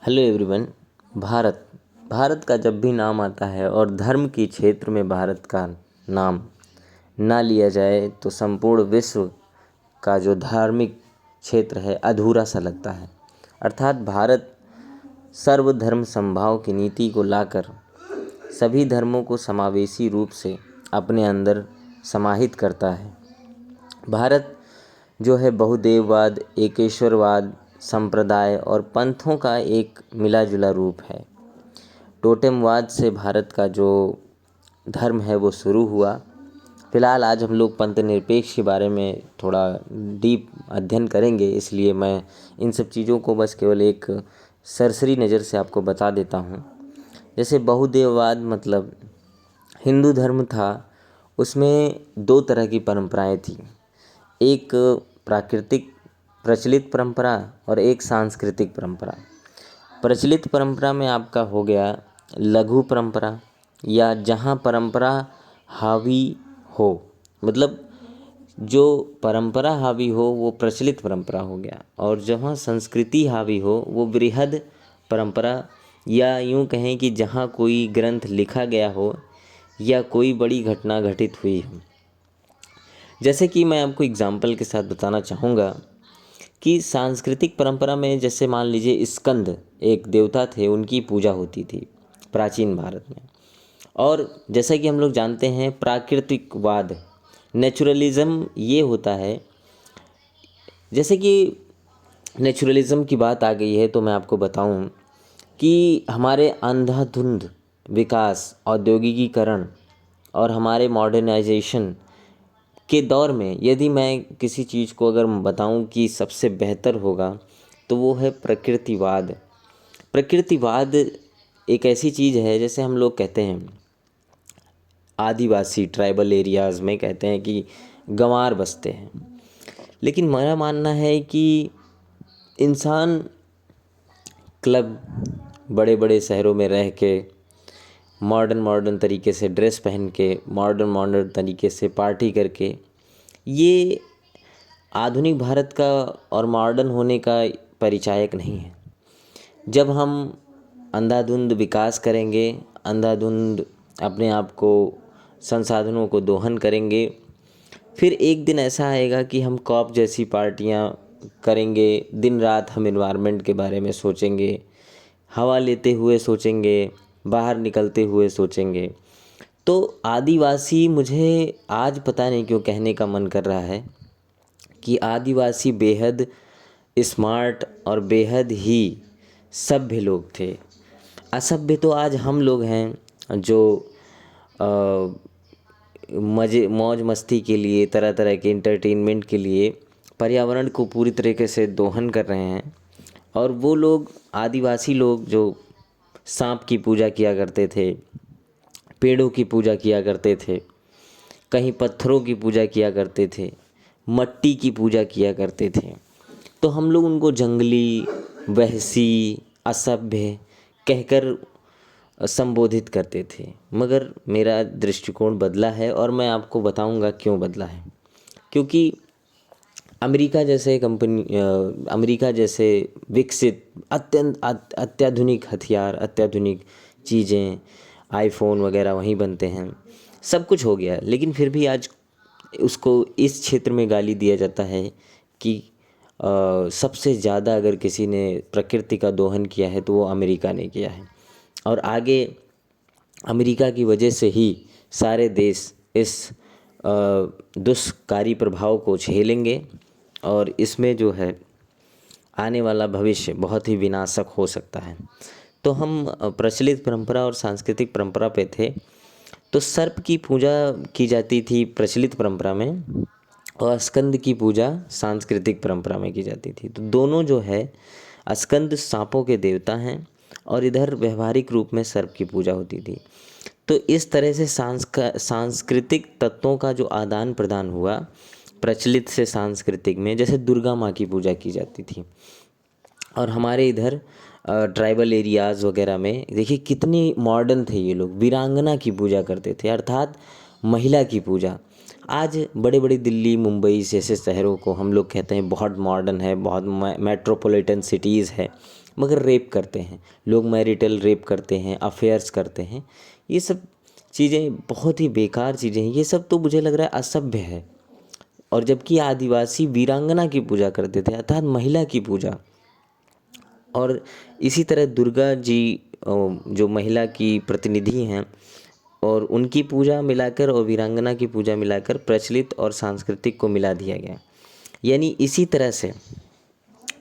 Hello everyone. Bharat Bharat का जब भी नाम आता है और धर्म की क्षेत्र में भारत का नाम ना लिया जाए तो संपूर्ण विश्व का जो धार्मिक क्षेत्र है अधूरा सा लगता है। अर्थात भारत सर्वधर्म समभाव की नीति को लाकर सभी धर्मों को समावेशी रूप से अपने अंदर समाहित करता है। भारत जो है बहुदेववाद, एकेश्वरवाद, संप्रदाय और पंथों का एक मिला जुला रूप है। टोटेमवाद से भारत का जो धर्म है वो शुरू हुआ। फिलहाल आज हम लोग पंथ निरपेक्ष के बारे में थोड़ा डीप अध्ययन करेंगे, इसलिए मैं इन सब चीज़ों को बस केवल एक सरसरी नज़र से आपको बता देता हूँ। जैसे बहुदेववाद मतलब हिंदू धर्म था, उसमें दो तरह की परंपराएं थी। एक प्राकृतिक प्रचलित परंपरा और एक सांस्कृतिक परंपरा। प्रचलित परंपरा में आपका हो गया लघु परंपरा, या जहाँ परंपरा हावी हो, मतलब जो परंपरा हावी हो वो प्रचलित परंपरा हो गया, और जहाँ संस्कृति हावी हो वो बृहद परंपरा, या यूँ कहें कि जहाँ कोई ग्रंथ लिखा गया हो या कोई बड़ी घटना घटित हुई हो। जैसे कि मैं आपको एग्जाम्पल के साथ बताना चाहूँगा कि सांस्कृतिक परंपरा में जैसे मान लीजिए स्कंद एक देवता थे, उनकी पूजा होती थी प्राचीन भारत में। और जैसा कि हम लोग जानते हैं प्राकृतिकवाद, नेचुरलिज्म ये होता है। जैसे कि नेचुरलिज्म की बात आ गई है तो मैं आपको बताऊं कि हमारे अंधाधुंध विकास, औद्योगिकीकरण और हमारे मॉडर्नाइजेशन के दौर में यदि मैं किसी चीज़ को अगर बताऊं कि सबसे बेहतर होगा तो वो है प्रकृतिवाद। प्रकृतिवाद एक ऐसी चीज़ है, जैसे हम लोग कहते हैं आदिवासी ट्राइबल एरियाज़ में कहते हैं कि गंवार बसते हैं, लेकिन मेरा मानना है कि इंसान क्लब, बड़े बड़े शहरों में रह के मॉडर्न तरीके से ड्रेस पहन के, मॉडर्न तरीके से पार्टी करके, ये आधुनिक भारत का और मॉडर्न होने का परिचायक नहीं है। जब हम अंधाधुंध विकास करेंगे, अंधाधुंध अपने आप को संसाधनों को दोहन करेंगे, फिर एक दिन ऐसा आएगा कि हम कॉप जैसी पार्टियां करेंगे, दिन रात हम एनवायरनमेंट के बारे में सोचेंगे, हवा लेते हुए सोचेंगे, बाहर निकलते हुए सोचेंगे। तो आदिवासी, मुझे आज पता नहीं क्यों कहने का मन कर रहा है कि आदिवासी बेहद स्मार्ट और बेहद ही सभ्य लोग थे। असभ्य तो आज हम लोग हैं जो मज़े मौज मस्ती के लिए, तरह तरह के इंटरटेनमेंट के लिए पर्यावरण को पूरी तरीके से दोहन कर रहे हैं। और वो लोग, आदिवासी लोग, जो सांप की पूजा किया करते थे, पेड़ों की पूजा किया करते थे, कहीं पत्थरों की पूजा किया करते थे, मट्टी की पूजा किया करते थे, तो हम लोग उनको जंगली, वहसी, असभ्य कहकर संबोधित करते थे। मगर मेरा दृष्टिकोण बदला है और मैं आपको बताऊंगा क्यों बदला है। क्योंकि अमेरिका जैसे विकसित अत्याधुनिक हथियार, अत्याधुनिक चीज़ें, आईफोन वगैरह वहीं बनते हैं, सब कुछ हो गया, लेकिन फिर भी आज उसको इस क्षेत्र में गाली दिया जाता है कि सबसे ज़्यादा अगर किसी ने प्रकृति का दोहन किया है तो वो अमेरिका ने किया है। और आगे अमेरिका की वजह से ही सारे देश इस दुष्कारी प्रभाव को झेलेंगे, और इसमें जो है आने वाला भविष्य बहुत ही विनाशक हो सकता है। तो हम प्रचलित परंपरा और सांस्कृतिक परंपरा पे थे। तो सर्प की पूजा की जाती थी प्रचलित परंपरा में, और स्कंद की पूजा सांस्कृतिक परंपरा में की जाती थी। तो दोनों जो है, स्कंद सांपों के देवता हैं और इधर व्यवहारिक रूप में सर्प की पूजा होती थी। तो इस तरह से सांस्कृतिक तत्वों का जो आदान प्रदान हुआ प्रचलित से सांस्कृतिक में, जैसे दुर्गा माँ की पूजा की जाती थी, और हमारे इधर ट्राइबल एरियाज़ वगैरह में देखिए कितने मॉडर्न थे ये लोग, वीरांगना की पूजा करते थे, अर्थात महिला की पूजा। आज बड़े बड़े दिल्ली, मुंबई जैसे शहरों को हम लोग कहते हैं बहुत मॉडर्न है, बहुत मेट्रोपॉलिटन सिटीज़ है, मगर रेप करते हैं लोग, मैरिटल रेप करते हैं, अफेयर्स करते हैं। ये सब चीज़ें बहुत ही बेकार चीज़ें हैं, ये सब तो मुझे लग रहा है असभ्य है। और जबकि आदिवासी वीरांगना की पूजा करते थे, अर्थात महिला की पूजा। और इसी तरह दुर्गा जी जो महिला की प्रतिनिधि हैं, और उनकी पूजा मिलाकर और वीरांगना की पूजा मिलाकर प्रचलित और सांस्कृतिक को मिला दिया गया। यानी इसी तरह से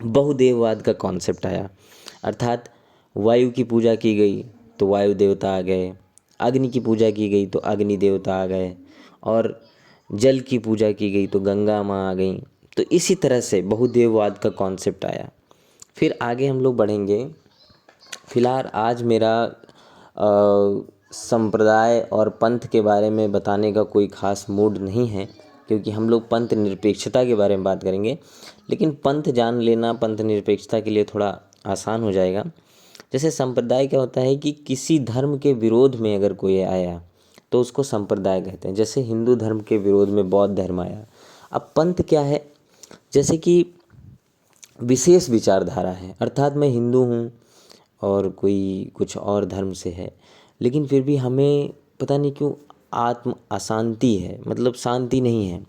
बहुदेववाद का कॉन्सेप्ट आया, अर्थात वायु की पूजा की गई तो वायु देवता आ गए, अग्नि की पूजा की गई तो अग्नि देवता आ गए, और जल की पूजा की गई तो गंगा माँ आ गई। तो इसी तरह से बहुदेववाद का कॉन्सेप्ट आया। फिर आगे हम लोग बढ़ेंगे। फिलहाल आज मेरा संप्रदाय और पंथ के बारे में बताने का कोई ख़ास मूड नहीं है, क्योंकि हम लोग पंथ निरपेक्षता के बारे में बात करेंगे। लेकिन पंथ जान लेना पंथ निरपेक्षता के लिए थोड़ा आसान हो जाएगा। जैसे संप्रदाय क्या होता है कि किसी धर्म के विरोध में अगर कोई आया तो उसको संप्रदाय कहते हैं। जैसे हिंदू धर्म के विरोध में बौद्ध धर्म आया। अब पंथ क्या है? जैसे कि विशेष विचारधारा है, अर्थात मैं हिंदू हूँ और कोई कुछ और धर्म से है, लेकिन फिर भी हमें पता नहीं क्यों आत्म अशांति है, मतलब शांति नहीं है,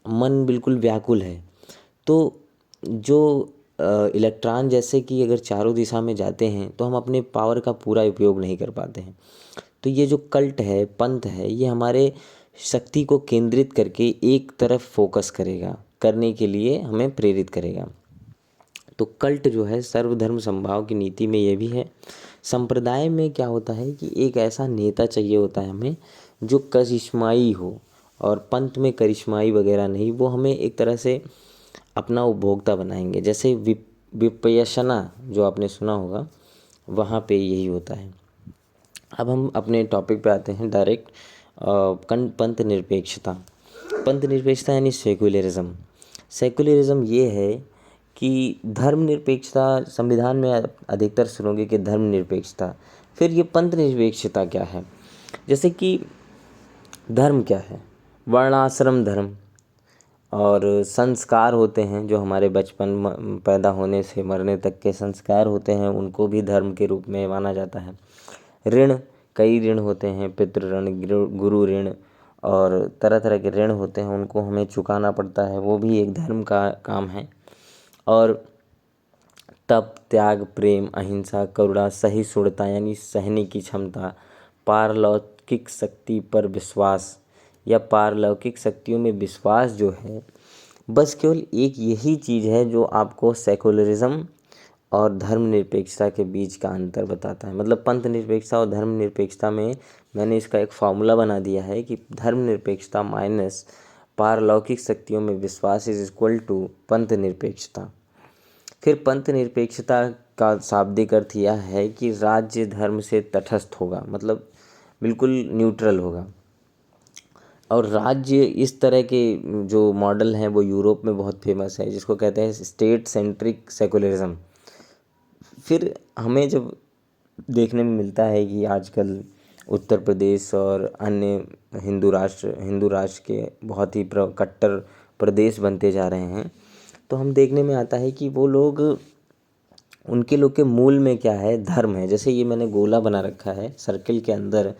मन बिल्कुल व्याकुल है। तो जो इलेक्ट्रॉन जैसे कि अगर चारों दिशा में जाते हैं तो हम अपने पावर का पूरा उपयोग नहीं कर पाते हैं। तो ये जो कल्ट है, पंथ है, ये हमारे शक्ति को केंद्रित करके एक तरफ फोकस करेगा, करने के लिए हमें प्रेरित करेगा। तो कल्ट जो है सर्वधर्म समभाव की नीति में ये भी है। संप्रदाय में क्या होता है कि एक ऐसा नेता चाहिए होता है हमें जो करिश्माई हो, और पंथ में करिश्माई वगैरह नहीं, वो हमें एक तरह से अपना उपभोक्ता बनाएंगे। जैसे विपयसना जो आपने सुना होगा, वहाँ पे यही होता है। अब हम अपने टॉपिक पे आते हैं डायरेक्ट। पंथ निरपेक्षता। पंथ निरपेक्षता यानी सेक्युलरिज्म। सेक्युलरिज्म ये है कि धर्मनिरपेक्षता, संविधान में अधिकतर सुनोगे कि धर्मनिरपेक्षता। फिर ये पंथ निरपेक्षता क्या है? जैसे कि धर्म क्या है? वर्णाश्रम धर्म, और संस्कार होते हैं जो हमारे बचपन पैदा होने से मरने तक के संस्कार होते हैं, उनको भी धर्म के रूप में माना जाता है। ऋण, कई ऋण होते हैं, पितृ ऋण, गुरु ऋण, और तरह तरह के ऋण होते हैं, उनको हमें चुकाना पड़ता है, वो भी एक धर्म का काम है। और तप, त्याग, प्रेम, अहिंसा, करुणा, सहिष्णुता यानी सहने की क्षमता, पारलौकिक शक्ति पर विश्वास या पारलौकिक शक्तियों में विश्वास जो है, बस केवल एक यही चीज़ है जो आपको सेकुलरिज्म और धर्मनिरपेक्षता के बीच का अंतर बताता है। मतलब पंथ निरपेक्षता और धर्मनिरपेक्षता में मैंने इसका एक फार्मूला बना दिया है कि धर्मनिरपेक्षता माइनस पारलौकिक शक्तियों में विश्वास इज इक्वल टू पंथ निरपेक्षता। फिर पंथ निरपेक्षता का शाब्दिक अर्थ यह है कि राज्य धर्म से तटस्थ होगा, मतलब बिल्कुल न्यूट्रल होगा। और राज्य इस तरह के जो मॉडल हैं वो यूरोप में बहुत फेमस है, जिसको कहते हैं स्टेट सेंट्रिक सेकुलरिज्म। फिर हमें जब देखने में मिलता है कि आजकल उत्तर प्रदेश और अन्य हिंदू राष्ट्र के बहुत ही कट्टर प्रदेश बनते जा रहे हैं, तो हम देखने में आता है कि वो लोग, उनके लोग के मूल में क्या है? धर्म है। जैसे ये मैंने गोला बना रखा है, सर्कल के अंदर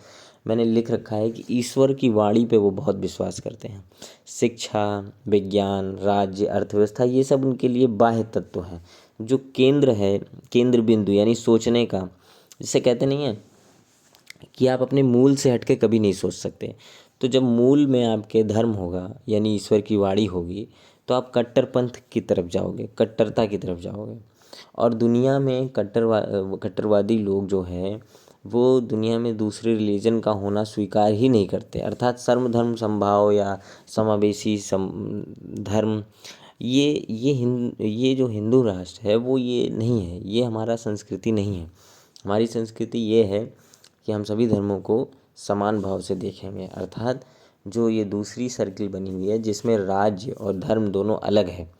मैंने लिख रखा है कि ईश्वर की वाणी पे वो बहुत विश्वास करते हैं। शिक्षा, विज्ञान, राज्य, अर्थव्यवस्था, ये सब उनके लिए बाह्य तत्व हैं। जो केंद्र है, केंद्र बिंदु यानी सोचने का, जिसे कहते नहीं है कि आप अपने मूल से हटके कभी नहीं सोच सकते। तो जब मूल में आपके धर्म होगा यानी ईश्वर की वाणी होगी, तो आप कट्टरपंथ की तरफ जाओगे, कट्टरता की तरफ जाओगे। और दुनिया में कट्टरवादी लोग जो हैं वो दुनिया में दूसरे रिलीजन का होना स्वीकार ही नहीं करते, अर्थात सर्वधर्म समभाव या समावेशी धर्म, ये जो हिंदू राष्ट्र है वो ये नहीं है, ये हमारा संस्कृति नहीं है। हमारी संस्कृति ये है कि हम सभी धर्मों को समान भाव से देखेंगे, अर्थात जो ये दूसरी सर्किल बनी हुई है जिसमें राज्य और धर्म दोनों अलग है,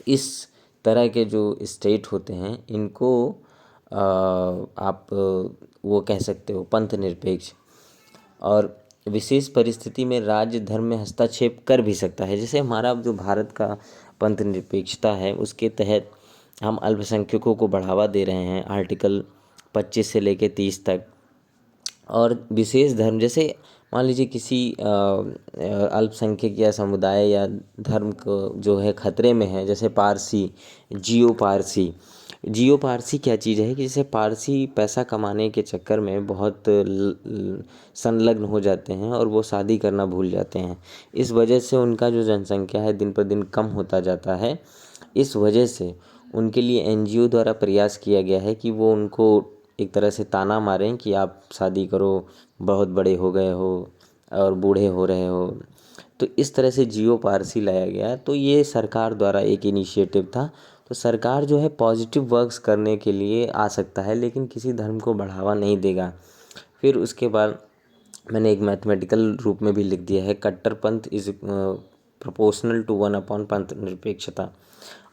इस तरह के जो स्टेट होते हैं इनको आप वो कह सकते हो पंथ निरपेक्ष। और विशेष परिस्थिति में राज्य धर्म में हस्तक्षेप कर भी सकता है। जैसे हमारा जो भारत का पंथ निरपेक्षता है उसके तहत हम अल्पसंख्यकों को बढ़ावा दे रहे हैं आर्टिकल 25 से लेके 30 तक। और विशेष धर्म, जैसे मान लीजिए किसी अल्पसंख्यक या समुदाय या धर्म को जो है खतरे में है, जैसे पारसी, जियो पारसी क्या चीज़ है कि जैसे पारसी पैसा कमाने के चक्कर में बहुत संलग्न हो जाते हैं और वो शादी करना भूल जाते हैं। इस वजह से उनका जो जनसंख्या है दिन पर दिन कम होता जाता है। इस वजह से उनके लिए एनजीओ द्वारा प्रयास किया गया है कि वो उनको एक तरह से ताना मारें कि आप शादी करो, बहुत बड़े हो गए हो और बूढ़े हो रहे हो। तो इस तरह से जियो पारसी लाया गया। तो ये सरकार द्वारा एक इनिशिएटिव था। तो सरकार जो है पॉजिटिव वर्क्स करने के लिए आ सकता है, लेकिन किसी धर्म को बढ़ावा नहीं देगा। फिर उसके बाद मैंने एक मैथमेटिकल रूप में भी लिख दिया है, कट्टरपंथ इज प्रोपोर्शनल टू 1 पंथ निरपेक्षता।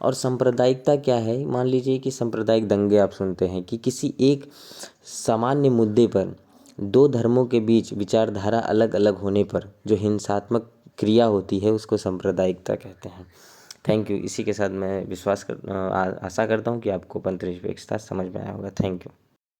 और सांप्रदायिकता क्या है, मान लीजिए कि सांप्रदायिक दंगे आप सुनते हैं कि किसी एक सामान्य मुद्दे पर दो धर्मों के बीच विचारधारा अलग अलग होने पर जो हिंसात्मक क्रिया होती है उसको सांप्रदायिकता कहते हैं। Thank you. इसी के साथ मैं आशा करता हूँ कि आपको पंथ निरपेक्षता समझ में आया होगा। Thank you.